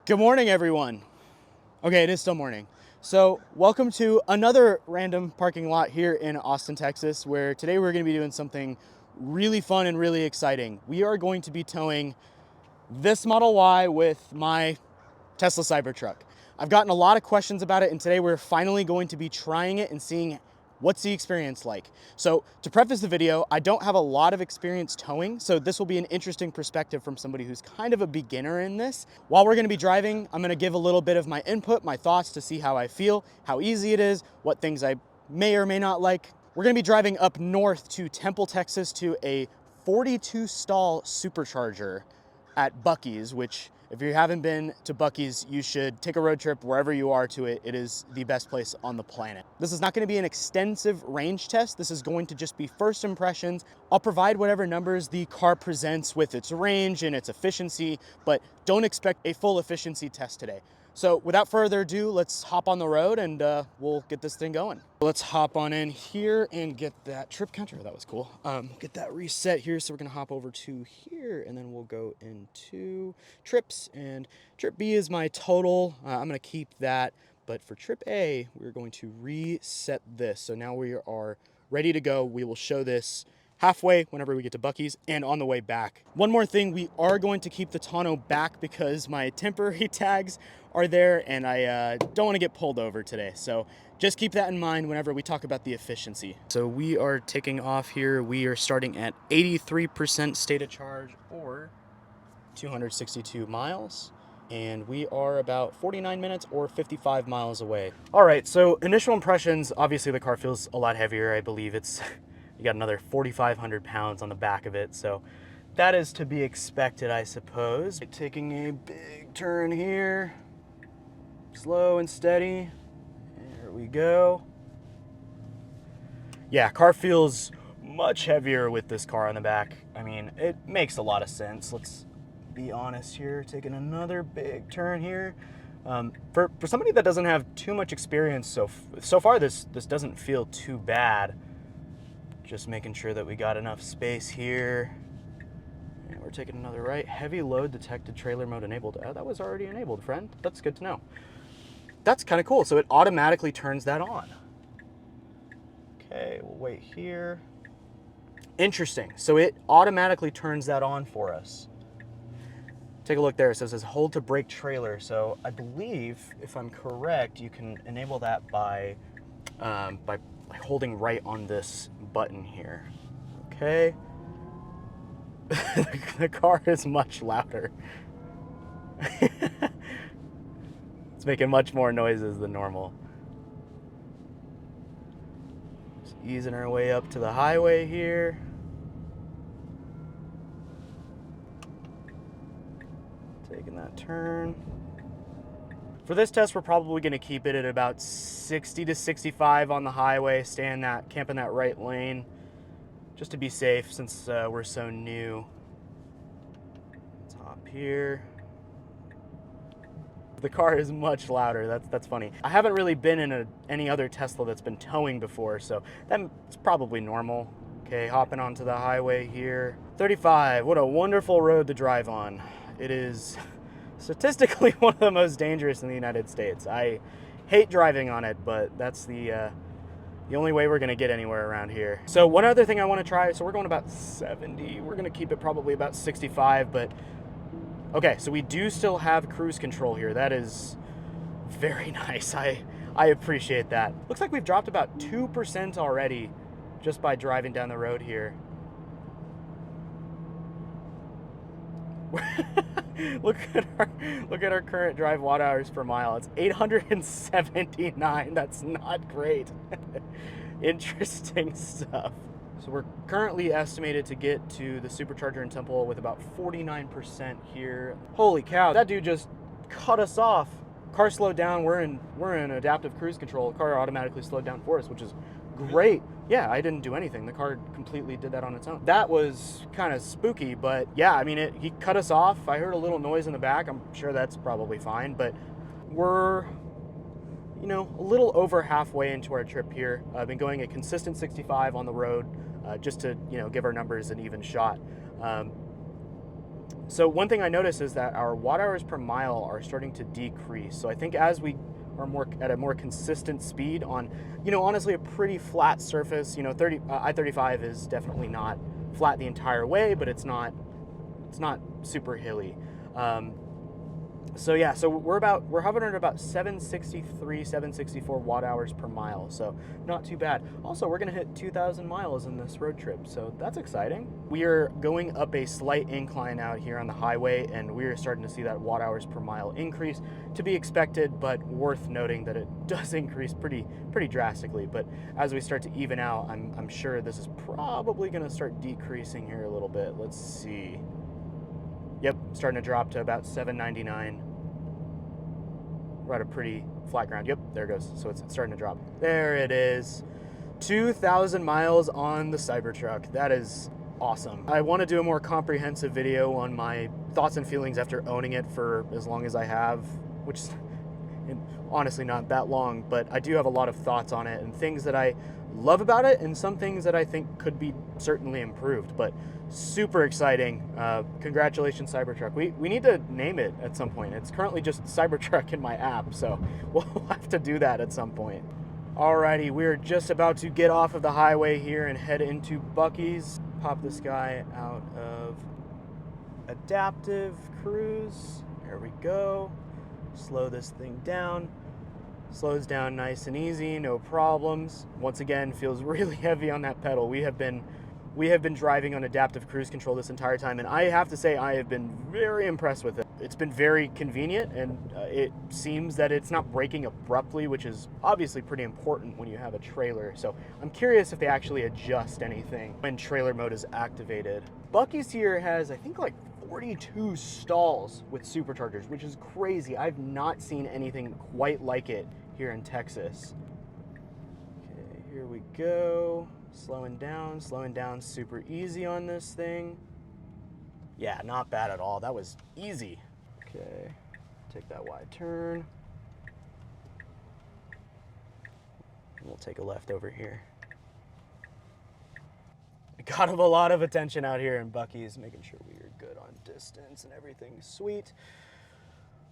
Good morning, everyone. Okay, it is still morning. So welcome to another random parking lot here in Austin, Texas, where today we're gonna be doing something really fun and really exciting. We are going to be towing this Model Y with my Tesla Cybertruck. I've gotten a lot of questions about it, and today we're finally going to be trying it and seeing what's the experience like. So to preface the video, I don't have a lot of experience towing, so this will be an interesting perspective from somebody who's kind of a beginner in this. While we're gonna be driving, I'm gonna give a little bit of my input, my thoughts to see how I feel, how easy it is, what things I may or may not like. We're gonna be driving up north to Temple, Texas to a 42 stall Supercharger at Buc-ee's, which if you haven't been to Buc-ee's, you should take a road trip wherever you are to it. It is the best place on the planet. This is not going to be an extensive range test. This is going to just be first impressions. I'll provide whatever numbers the car presents with its range and its efficiency, but don't expect a full efficiency test today. So without further ado, let's hop on the road and we'll get this thing going. Let's hop on in here and get that trip counter. That was cool. Get that reset here. So we're gonna hop over to here and then we'll go into trips, and trip B is my total. I'm gonna keep that, but for trip A, we're going to reset this. So now we are ready to go. We will show this halfway whenever we get to Buc-ee's and on the way back. One more thing, we are going to keep the tonneau back because my temporary tags are there and I don't want to get pulled over today. So just keep that in mind whenever we talk about the efficiency. So we are taking off here. We are starting at 83% state of charge, or 262 miles. And we are about 49 minutes or 55 miles away. All right, so initial impressions, obviously the car feels a lot heavier. I believe it's you got another 4,500 pounds on the back of it, so that is to be expected, I suppose. Taking a big turn here, slow and steady. There we go. Yeah, car feels much heavier with this car on the back. I mean, it makes a lot of sense. Let's be honest here. Taking another big turn here. For somebody that doesn't have too much experience so far, this doesn't feel too bad. Just making sure that we got enough space here. And we're taking another right. Heavy load detected, trailer mode enabled. Oh, that was already enabled, friend. That's good to know. That's kind of cool. So it automatically turns that on. Okay, we'll wait here. Interesting. So it automatically turns that on for us. Take a look there. It says hold to brake trailer. So I believe, if I'm correct, you can enable that by holding right on this button here. Okay. The car is much louder. It's making much more noises than normal. Just easing our way up to the highway here. Taking that turn. For this test, we're probably going to keep it at about 60 to 65 on the highway, camping that right lane, just to be safe since we're so new. Top here. The car is much louder. That's funny. I haven't really been in any other Tesla that's been towing before, so that's probably normal. Okay, hopping onto the highway here. 35. What a wonderful road to drive on. It is statistically one of the most dangerous in the United States. I hate driving on it, but that's the only way we're gonna get anywhere around here. So one other thing I wanna try, so we're going about 70. We're gonna keep it probably about 65, but okay, so we do still have cruise control here. That is very nice. I appreciate that. Looks like we've dropped about 2% already just by driving down the road here. Look at our current drive watt hours per mile. It's 879. That's not great. Interesting stuff. So we're currently estimated to get to the Supercharger in Temple with about 49% here. Holy cow, that dude just cut us off. Car slowed down. We're in adaptive cruise control. The car automatically slowed down for us, which is great. Yeah, I didn't do anything. The car completely did that on its own. That was kind of spooky, but yeah, I mean, he cut us off. I heard a little noise in the back. I'm sure that's probably fine, but we're, a little over halfway into our trip here. I've been going a consistent 65 on the road just to, give our numbers an even shot. So one thing I noticed is that our watt hours per mile are starting to decrease. So I think as we are more at a more consistent speed on, honestly, a pretty flat surface, 30 I-35 is definitely not flat the entire way, but it's not super hilly. So yeah, so we're hovering at about 763, 764 watt hours per mile, so not too bad. Also, we're gonna hit 2,000 miles in this road trip, so that's exciting. We are going up a slight incline out here on the highway, and we are starting to see that watt hours per mile increase, to be expected, but worth noting that it does increase pretty drastically. But as we start to even out, I'm sure this is probably gonna start decreasing here a little bit. Let's see. Yep, starting to drop to about 799. We're at a pretty flat ground. Yep, there it goes. So it's starting to drop. There it is. 2,000 miles on the Cybertruck. That is awesome. I want to do a more comprehensive video on my thoughts and feelings after owning it for as long as I have, which is honestly not that long, but I do have a lot of thoughts on it and things that I love about it and some things that I think could be certainly improved, but super exciting. Congratulations, Cybertruck. We need to name it at some point. It's currently just Cybertruck in my app, so we'll have to do that at some point. Alrighty, we're just about to get off of the highway here and head into Buc-ee's. Pop this guy out of adaptive cruise. There we go. Slow this thing down. Slows down nice and easy, no problems. Once again, feels really heavy on that pedal. We have been driving on adaptive cruise control this entire time, and I have to say I have been very impressed with it. It's been very convenient, and it seems that it's not braking abruptly, which is obviously pretty important when you have a trailer. So I'm curious if they actually adjust anything when trailer mode is activated. Buc-ee's here has, I think, like 42 stalls with superchargers, which is crazy. I've not seen anything quite like it here in Texas. Okay, here we go. Slowing down super easy on this thing. Yeah, not bad at all. That was easy. Okay, take that wide turn. We'll take a left over here. Got a lot of attention out here in Buc-ee's, making sure we are good on distance and everything's sweet.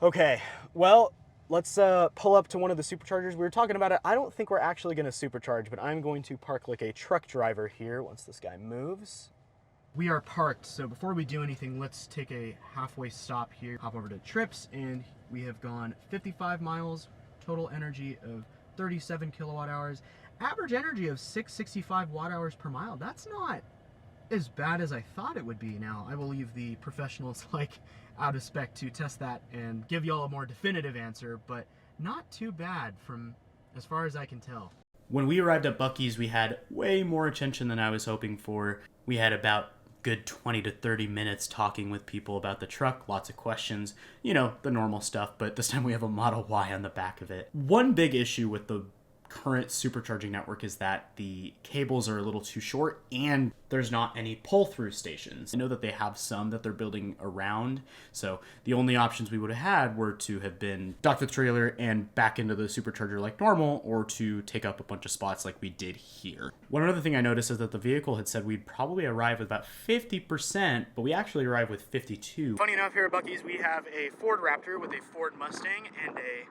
Okay, well, let's pull up to one of the superchargers. We were talking about it. I don't think we're actually going to supercharge, but I'm going to park like a truck driver here once this guy moves. We are parked, so before we do anything, let's take a halfway stop here. Hop over to trips, and we have gone 55 miles, total energy of 37 kilowatt hours. Average energy of 665 watt hours per mile. That's not as bad as I thought it would be. Now, I will leave the professionals like out of spec to test that and give y'all a more definitive answer, but not too bad from as far as I can tell. When we arrived at Buc-ee's, we had way more attention than I was hoping for. We had about good 20 to 30 minutes talking with people about the truck, lots of questions, the normal stuff, but this time we have a Model Y on the back of it. One big issue with the current supercharging network is that the cables are a little too short and there's not any pull-through stations. I know that they have some that they're building around, so the only options we would have had were to have been dock the trailer and back into the supercharger like normal, or to take up a bunch of spots like we did here. One other thing I noticed is that the vehicle had said we'd probably arrive with about 50%, but we actually arrived with 52. Funny enough, here at Buc-ee's we have a Ford Raptor with a Ford Mustang and a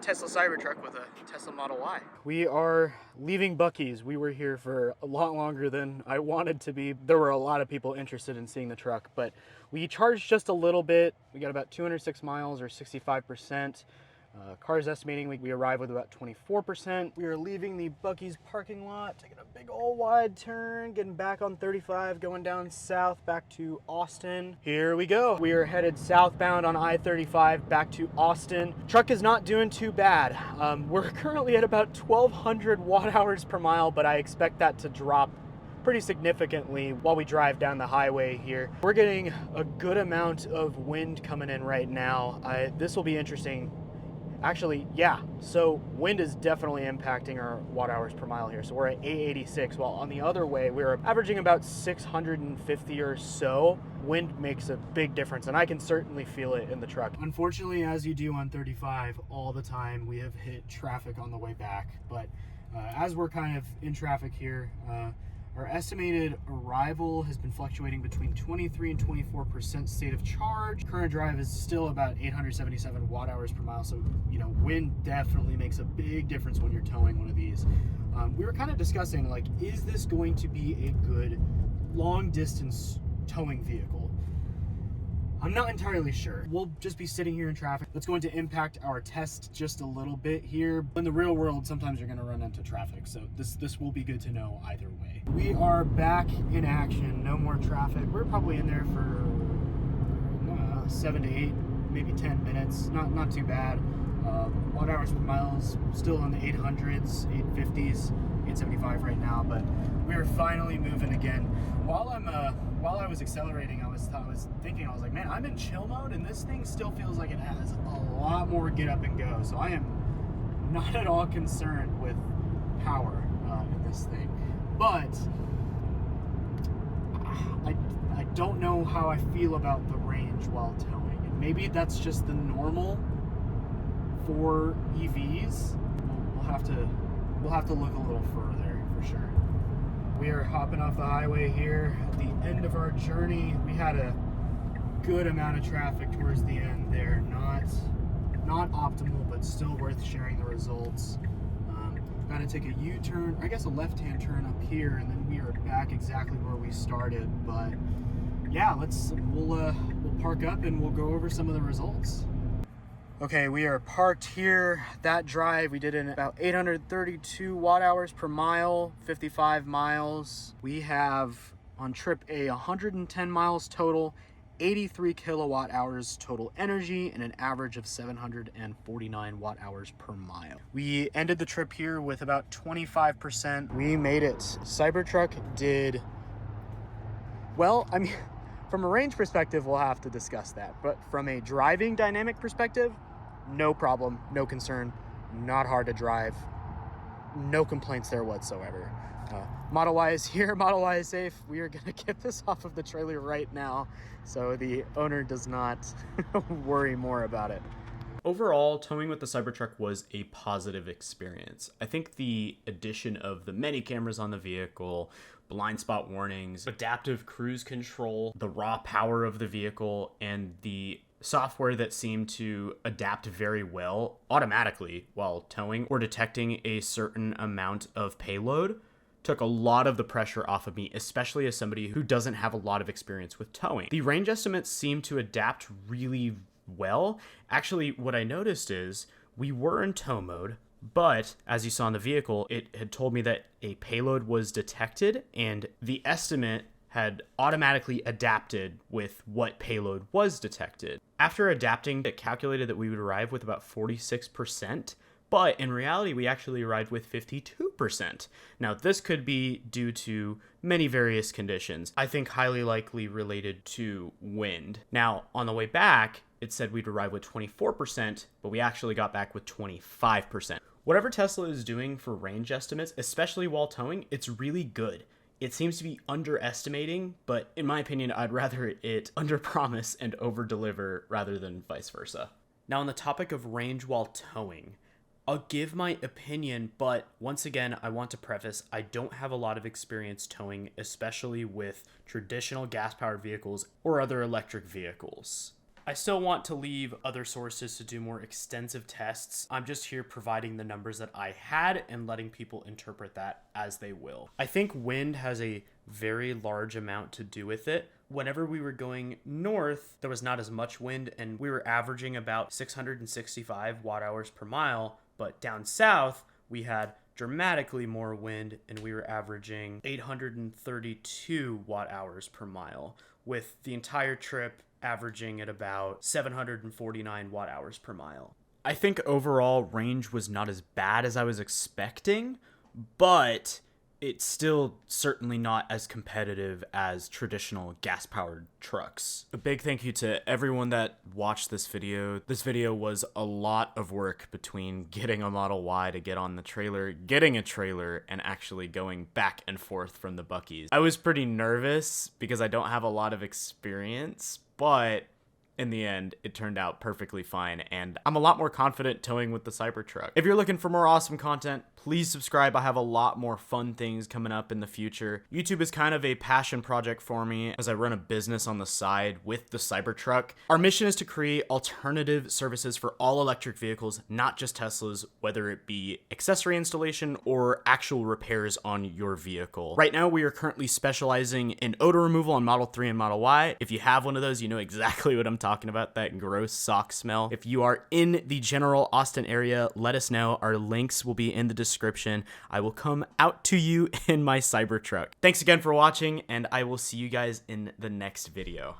Tesla Cybertruck with a Tesla Model Y. We are leaving Buc-ee's. We were here for a lot longer than I wanted to be. There were a lot of people interested in seeing the truck, but we charged just a little bit. We got about 206 miles or 65%. Car's estimating we arrive with about 24%. We are leaving the Buc-ee's parking lot, taking a big old wide turn, getting back on 35, going down south back to Austin. Here we go. We are headed southbound on I-35 back to Austin. Truck is not doing too bad. We're currently at about 1,200 watt hours per mile, but I expect that to drop pretty significantly while we drive down the highway here. We're getting a good amount of wind coming in right now. This will be interesting. Actually, yeah, so wind is definitely impacting our watt hours per mile here. So we're at 886, while on the other way, we're averaging about 650 or so. Wind makes a big difference, and I can certainly feel it in the truck. Unfortunately, as you do on 35 all the time, we have hit traffic on the way back. But as we're kind of in traffic here, Our estimated arrival has been fluctuating between 23 and 24% state of charge. Current drive is still about 877 watt hours per mile. So, wind definitely makes a big difference when you're towing one of these. We were kind of discussing, like, is this going to be a good long distance towing vehicle? I'm not entirely sure. We'll just be sitting here in traffic. That's going to impact our test just a little bit here. In the real world, sometimes you're gonna run into traffic, so this will be good to know either way. We are back in action, no more traffic. We're probably in there for 7 to 8, maybe 10 minutes. Not too bad. Watt hours per mile is still in the 800s, 850s, 875 right now, but we are finally moving again. While I was accelerating, I was thinking, I was like, man, I'm in chill mode, and this thing still feels like it has a lot more get up and go. So I am not at all concerned with power in this thing, but I don't know how I feel about the range while towing, and maybe that's just the normal for EVs. We'll have to look a little further for sure. We are hopping off the highway here at the end of our journey. We had a good amount of traffic towards the end there. Not optimal, but still worth sharing the results. Got to take a U-turn, I guess a left-hand turn up here, and then we are back exactly where we started. But yeah, we'll park up and we'll go over some of the results. Okay, we are parked here. That drive we did in about 832 watt hours per mile, 55 miles. We have on trip A 110 miles total, 83 kilowatt hours total energy, and an average of 749 watt hours per mile. We ended the trip here with about 25%. We made it. Cybertruck did well. I mean, from a range perspective, we'll have to discuss that. But from a driving dynamic perspective, no problem, no concern, not hard to drive, no complaints there whatsoever. Model Y is here, Model Y is safe. We are gonna get this off of the trailer right now so the owner does not worry more about it. Overall, towing with the Cybertruck was a positive experience. I think the addition of the many cameras on the vehicle, blind spot warnings, adaptive cruise control, the raw power of the vehicle, and the software that seemed to adapt very well automatically while towing or detecting a certain amount of payload took a lot of the pressure off of me, especially as somebody who doesn't have a lot of experience with towing. The range estimates seem to adapt really well. Actually, what I noticed is we were in tow mode, but as you saw in the vehicle, it had told me that a payload was detected and the estimate had automatically adapted with what payload was detected. After adapting, it calculated that we would arrive with about 46%, but in reality, we actually arrived with 52%. Now, this could be due to many various conditions. I think highly likely related to wind. Now, on the way back, it said we'd arrive with 24%, but we actually got back with 25%. Whatever Tesla is doing for range estimates, especially while towing, it's really good. It seems to be underestimating, but in my opinion, I'd rather it underpromise and overdeliver rather than vice versa. Now, on the topic of range while towing, I'll give my opinion, but once again, I want to preface, I don't have a lot of experience towing, especially with traditional gas-powered vehicles or other electric vehicles. I still want to leave other sources to do more extensive tests. I'm just here providing the numbers that I had and letting people interpret that as they will. I think wind has a very large amount to do with it. Whenever we were going north, there was not as much wind and we were averaging about 665 watt hours per mile, but down south, we had dramatically more wind and we were averaging 832 watt hours per mile, with the entire trip averaging at about 749 watt hours per mile. I think overall range was not as bad as I was expecting, but it's still certainly not as competitive as traditional gas-powered trucks. A big thank you to everyone that watched this video. This video was a lot of work between getting a Model Y to get on the trailer, getting a trailer, and actually going back and forth from the Buc-ee's. I was pretty nervous because I don't have a lot of experience, but in the end, it turned out perfectly fine, and I'm a lot more confident towing with the Cybertruck. If you're looking for more awesome content, please subscribe. I have a lot more fun things coming up in the future. YouTube is kind of a passion project for me as I run a business on the side with the Cybertruck. Our mission is to create alternative services for all electric vehicles, not just Teslas, whether it be accessory installation or actual repairs on your vehicle. Right now, we are currently specializing in odor removal on Model 3 and Model Y. If you have one of those, you know exactly what I'm talking about, that gross sock smell. If you are in the general Austin area, let us know. Our links will be in the description. I will come out to you in my Cybertruck. Thanks again for watching, and I will see you guys in the next video.